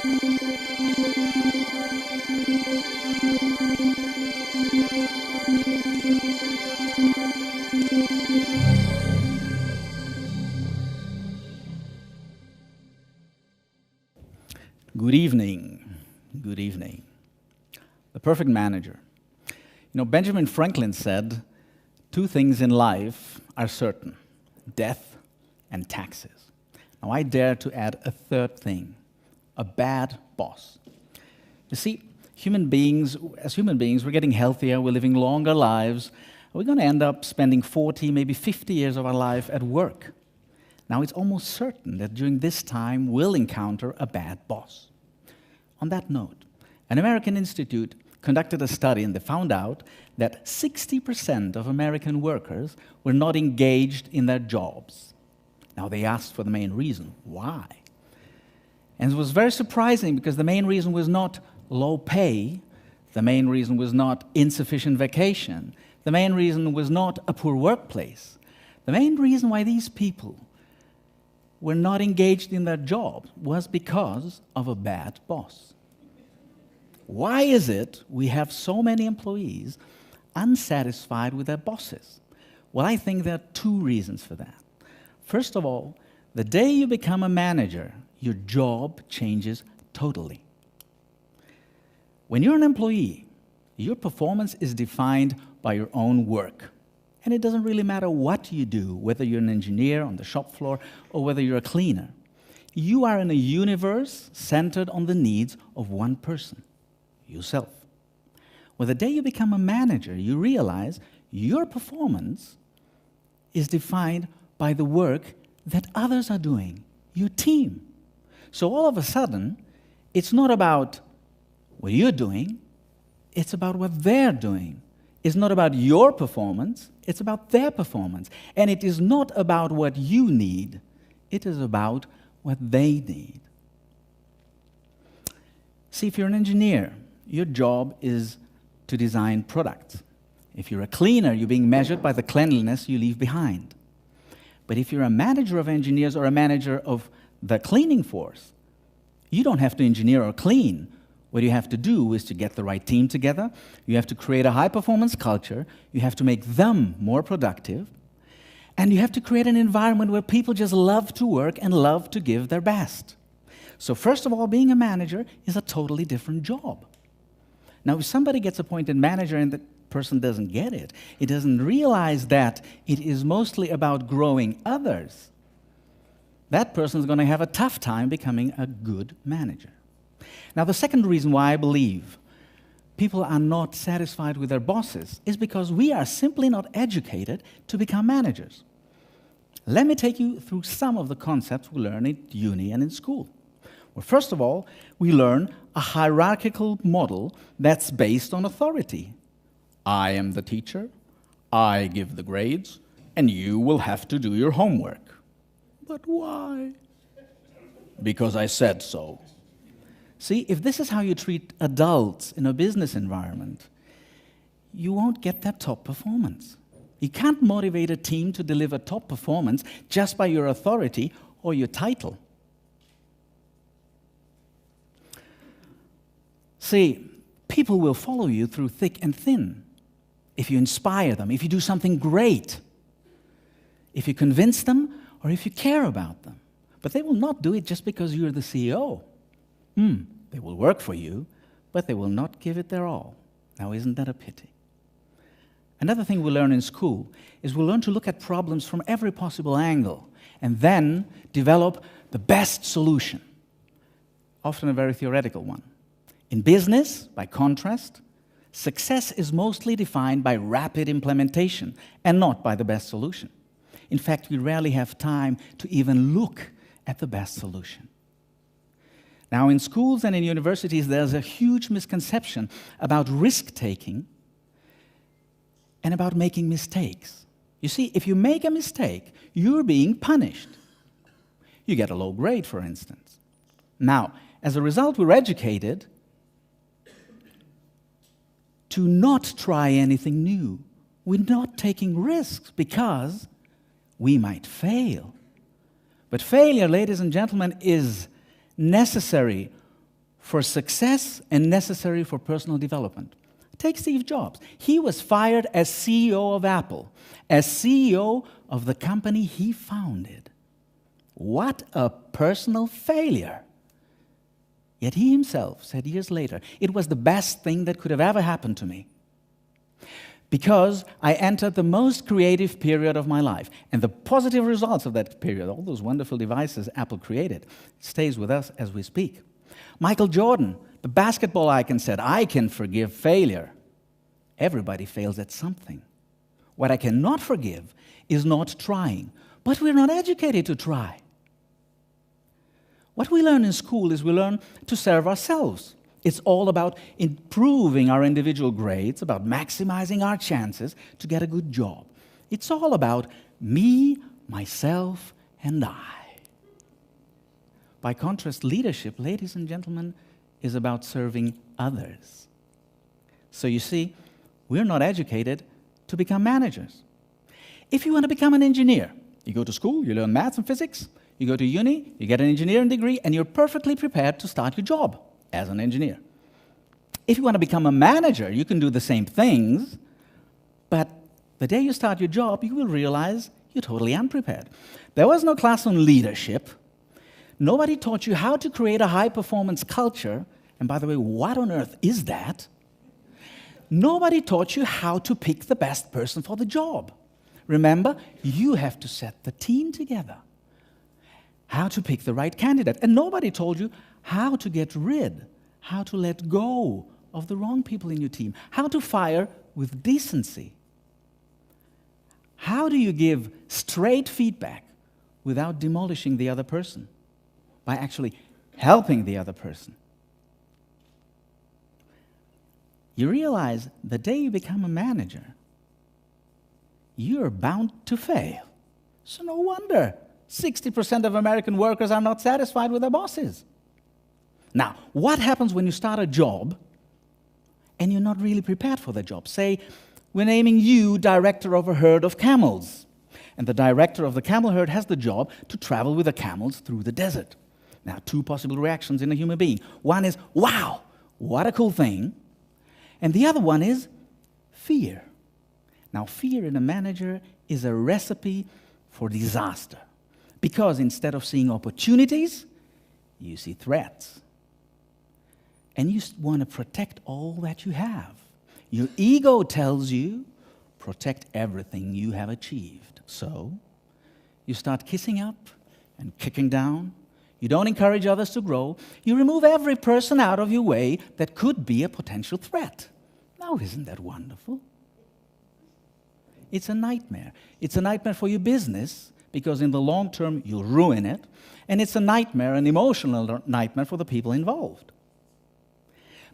Good evening. Good evening. The perfect manager. You know, Benjamin Franklin said, 2 things in life are certain, death and taxes. Now I dare to add a 3rd thing, a bad boss. You see, as human beings, we're getting healthier, we're living longer lives, we're going to end up spending 40, maybe 50 years of our life at work. Now, it's almost certain that during this time, we'll encounter a bad boss. On that note, an American institute conducted a study and they found out that 60% of American workers were not engaged in their jobs. Now, they asked for the main reason. Why? And it was very surprising because the main reason was not low pay, the main reason was not insufficient vacation, the main reason was not a poor workplace. The main reason why these people were not engaged in their job was because of a bad boss. Why is it we have so many employees unsatisfied with their bosses? Well, I think there are 2 reasons for that. First of all, the day you become a manager, your job changes totally. When you're an employee, your performance is defined by your own work. And it doesn't really matter what you do, whether you're an engineer on the shop floor or whether you're a cleaner. You are in a universe centered on the needs of one person, yourself. Well, the day you become a manager, you realize your performance is defined by the work that others are doing, your team. So all of a sudden, it's not about what you're doing, it's about what they're doing. It's not about your performance, it's about their performance. And it is not about what you need, it is about what they need. See, if you're an engineer, your job is to design products. If you're a cleaner, you're being measured by the cleanliness you leave behind. But if you're a manager of engineers or a manager of the cleaning force, you don't have to engineer or clean. What you have to do is to get the right team together, you have to create a high-performance culture, you have to make them more productive, and you have to create an environment where people just love to work and love to give their best. So first of all, being a manager is a totally different job. Now, if somebody gets appointed manager and the person doesn't get it, it doesn't realize that it is mostly about growing others, that person is going to have a tough time becoming a good manager. Now, the second reason why I believe people are not satisfied with their bosses is because we are simply not educated to become managers. Let me take you through some of the concepts we learn at uni and in school. Well, first of all, we learn a hierarchical model that's based on authority. I am the teacher, I give the grades, and you will have to do your homework. But why? Because I said so. See, if this is how you treat adults in a business environment, you won't get that top performance. You can't motivate a team to deliver top performance just by your authority or your title. See, people will follow you through thick and thin if you inspire them, if you do something great, if you convince them, or if you care about them. But they will not do it just because you're the CEO. They will work for you, but they will not give it their all. Now, isn't that a pity? Another thing we learn in school is we learn to look at problems from every possible angle and then develop the best solution, often a very theoretical one. In business, by contrast, success is mostly defined by rapid implementation and not by the best solution. In fact, we rarely have time to even look at the best solution. Now, in schools and in universities, there's a huge misconception about risk-taking and about making mistakes. You see, if you make a mistake, you're being punished. You get a low grade, for instance. Now, as a result, we're educated to not try anything new. We're not taking risks because we might fail. But failure, ladies and gentlemen, is necessary for success and necessary for personal development. Take Steve Jobs. He was fired as CEO of Apple, as CEO of the company he founded. What a personal failure. Yet he himself said years later, it was the best thing that could have ever happened to me. Because I entered the most creative period of my life. And the positive results of that period, all those wonderful devices Apple created, stays with us as we speak. Michael Jordan, the basketball icon, said, I can forgive failure. Everybody fails at something. What I cannot forgive is not trying. But we're not educated to try. What we learn in school is we learn to serve ourselves. It's all about improving our individual grades, about maximizing our chances to get a good job. It's all about me, myself, and I. By contrast, leadership, ladies and gentlemen, is about serving others. So you see, we're not educated to become managers. If you want to become an engineer, you go to school, you learn maths and physics, you go to uni, you get an engineering degree, and you're perfectly prepared to start your job as an engineer. If you want to become a manager, you can do the same things, but the day you start your job, you will realize you're totally unprepared. There was no class on leadership. Nobody taught you how to create a high-performance culture. And by the way, what on earth is that? Nobody taught you how to pick the best person for the job. Remember, you have to set the team together. How to pick the right candidate. And nobody told you how to get rid, how to let go of the wrong people in your team, how to fire with decency. How do you give straight feedback without demolishing the other person? By actually helping the other person. You realize the day you become a manager, you're bound to fail. So no wonder 60% of American workers are not satisfied with their bosses. Now, what happens when you start a job and you're not really prepared for the job? Say, we're naming you director of a herd of camels. And the director of the camel herd has the job to travel with the camels through the desert. Now, two possible reactions in a human being. One is, wow, what a cool thing. And the other one is fear. Now, fear in a manager is a recipe for disaster. Because instead of seeing opportunities, you see threats. And you want to protect all that you have. Your ego tells you, protect everything you have achieved. So, you start kissing up and kicking down. You don't encourage others to grow. You remove every person out of your way that could be a potential threat. Now, isn't that wonderful? It's a nightmare. It's a nightmare for your business, because in the long term, you'll ruin it. And it's a nightmare, an emotional nightmare for the people involved.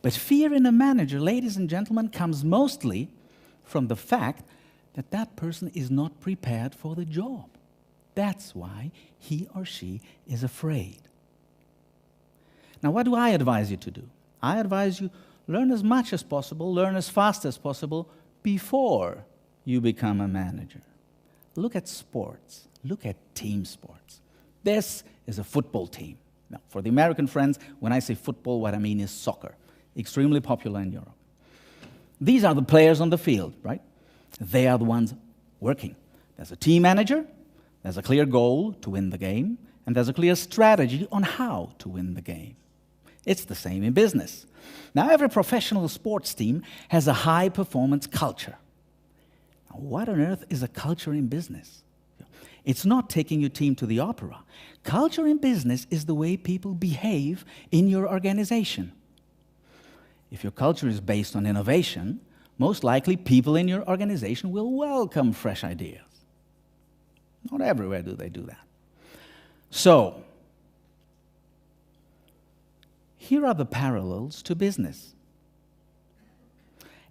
But fear in a manager, ladies and gentlemen, comes mostly from the fact that that person is not prepared for the job. That's why he or she is afraid. Now, what do I advise you to do? I advise you, learn as much as possible, learn as fast as possible before you become a manager. Look at sports. Look at team sports. This is a football team. Now, for the American friends, when I say football, what I mean is soccer. Extremely popular in Europe. These are the players on the field, right? They are the ones working. There's a team manager, there's a clear goal to win the game, and there's a clear strategy on how to win the game. It's the same in business. Now, every professional sports team has a high-performance culture. Now, what on earth is a culture in business? It's not taking your team to the opera. Culture in business is the way people behave in your organization. If your culture is based on innovation, most likely people in your organization will welcome fresh ideas. Not everywhere do they do that. So, here are the parallels to business.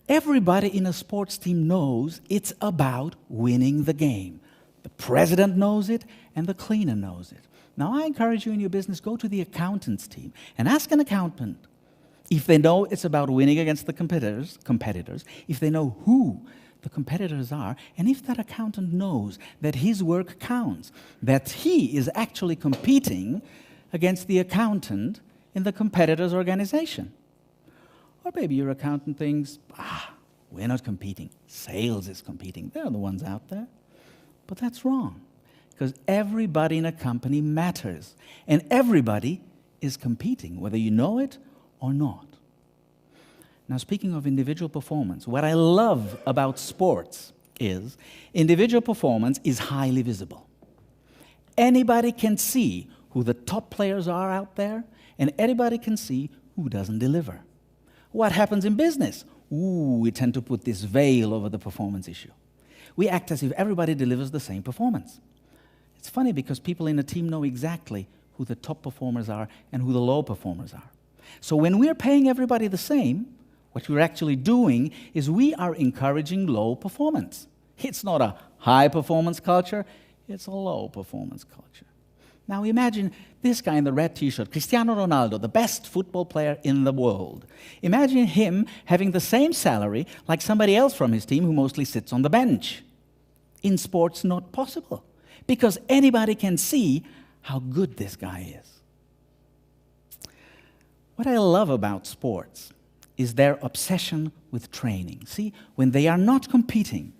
Everybody in a sports team knows it's about winning the game. The president knows it, and the cleaner knows it. Now, I encourage you in your business, go to the accountant's team and ask an accountant if they know it's about winning against the competitors, if they know who the competitors are, and if that accountant knows that his work counts, that he is actually competing against the accountant in the competitor's organization. Or maybe your accountant thinks, we're not competing. Sales is competing. They're the ones out there. But that's wrong, because everybody in a company matters, and everybody is competing, whether you know it or not. Now, speaking of individual performance, what I love about sports is individual performance is highly visible. Anybody can see who the top players are out there, and anybody can see who doesn't deliver. What happens in business? We tend to put this veil over the performance issue. We act as if everybody delivers the same performance. It's funny because people in a team know exactly who the top performers are and who the low performers are. So when we're paying everybody the same, what we're actually doing is we are encouraging low performance. It's not a high performance culture, it's a low performance culture. Now imagine this guy in the red t-shirt, Cristiano Ronaldo, the best football player in the world. Imagine him having the same salary like somebody else from his team who mostly sits on the bench. In sports, not possible, because anybody can see how good this guy is. What I love about sports is their obsession with training. See, when they are not competing,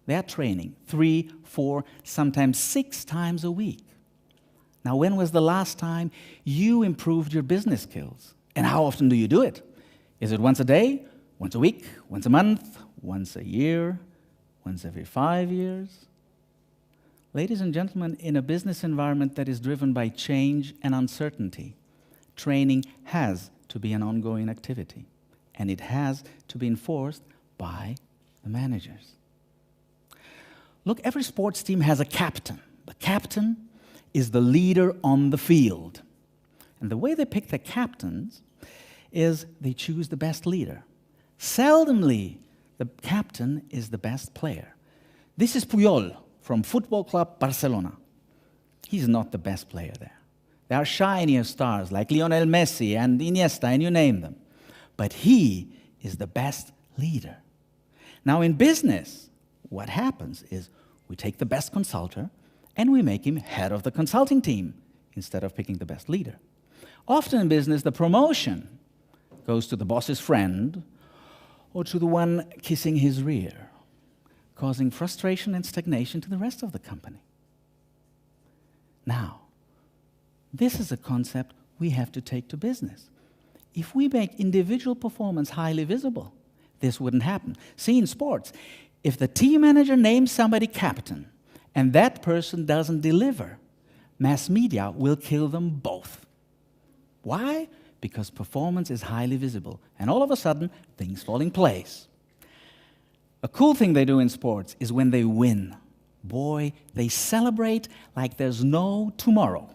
they are training 3, 4, sometimes 6 times a week. Now, when was the last time you improved your business skills? And how often do you do it? Is it once a day, once a week, once a month, once a year, once every 5 years? Ladies and gentlemen, in a business environment that is driven by change and uncertainty, training has to be an ongoing activity, and it has to be enforced by the managers. Look, every sports team has a captain. The captain is the leader on the field. And the way they pick the captains is they choose the best leader. Seldomly, the captain is the best player. This is Puyol from Football Club Barcelona. He's not the best player there. There are shinier stars like Lionel Messi and Iniesta, and you name them. But he is the best leader. Now in business, what happens is we take the best consultant and we make him head of the consulting team instead of picking the best leader. Often in business, the promotion goes to the boss's friend or to the one kissing his rear, causing frustration and stagnation to the rest of the company. Now, this is a concept we have to take to business. If we make individual performance highly visible, this wouldn't happen. See, in sports, if the team manager names somebody captain and that person doesn't deliver, mass media will kill them both. Why? Because performance is highly visible, and all of a sudden, things fall in place. A cool thing they do in sports is when they win. Boy, they celebrate like there's no tomorrow.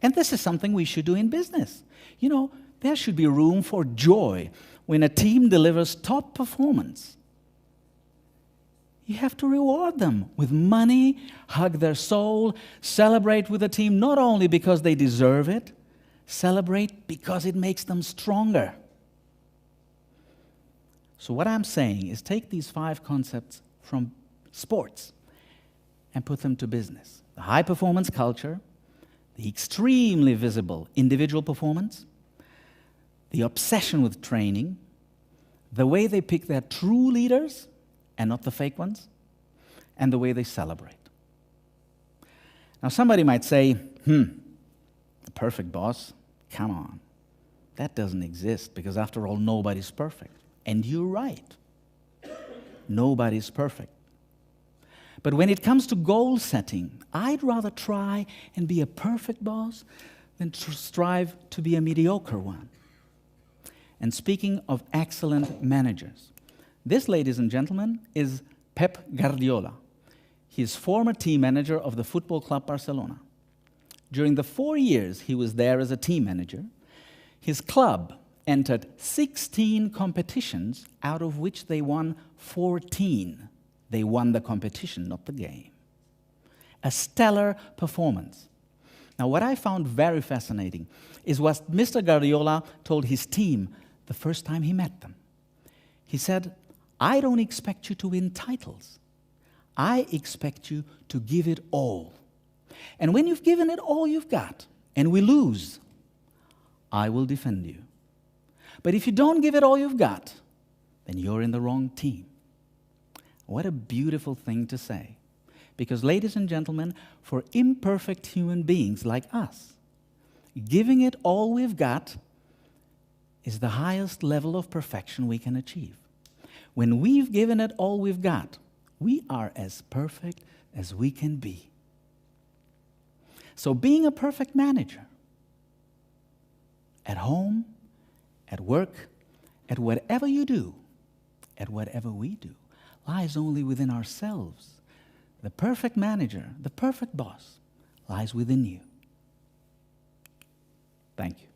And this is something we should do in business. You know, there should be room for joy when a team delivers top performance. You have to reward them with money, hug their soul, celebrate with the team not only because they deserve it, celebrate because it makes them stronger. So what I'm saying is take these 5 concepts from sports and put them to business. The high-performance culture, the extremely visible individual performance, the obsession with training, the way they pick their true leaders and not the fake ones, and the way they celebrate. Now somebody might say, the perfect boss? Come on. That doesn't exist because after all, nobody's perfect. And you're right. Nobody's perfect. But when it comes to goal setting, I'd rather try and be a perfect boss than strive to be a mediocre one. And speaking of excellent managers, this, ladies and gentlemen, is Pep Guardiola. He is former team manager of the Football Club Barcelona. During the 4 years he was there as a team manager, his club entered 16 competitions, out of which they won 14. They won the competition, not the game. A stellar performance. Now, what I found very fascinating is what Mr. Guardiola told his team the first time he met them. He said, I don't expect you to win titles. I expect you to give it all. And when you've given it all you've got, and we lose, I will defend you. But if you don't give it all you've got, then you're in the wrong team. What a beautiful thing to say. Because, ladies and gentlemen, for imperfect human beings like us, giving it all we've got is the highest level of perfection we can achieve. When we've given it all we've got, we are as perfect as we can be. So being a perfect manager, at home, at work, at whatever you do, at whatever we do, lies only within ourselves. The perfect manager, the perfect boss, lies within you. Thank you.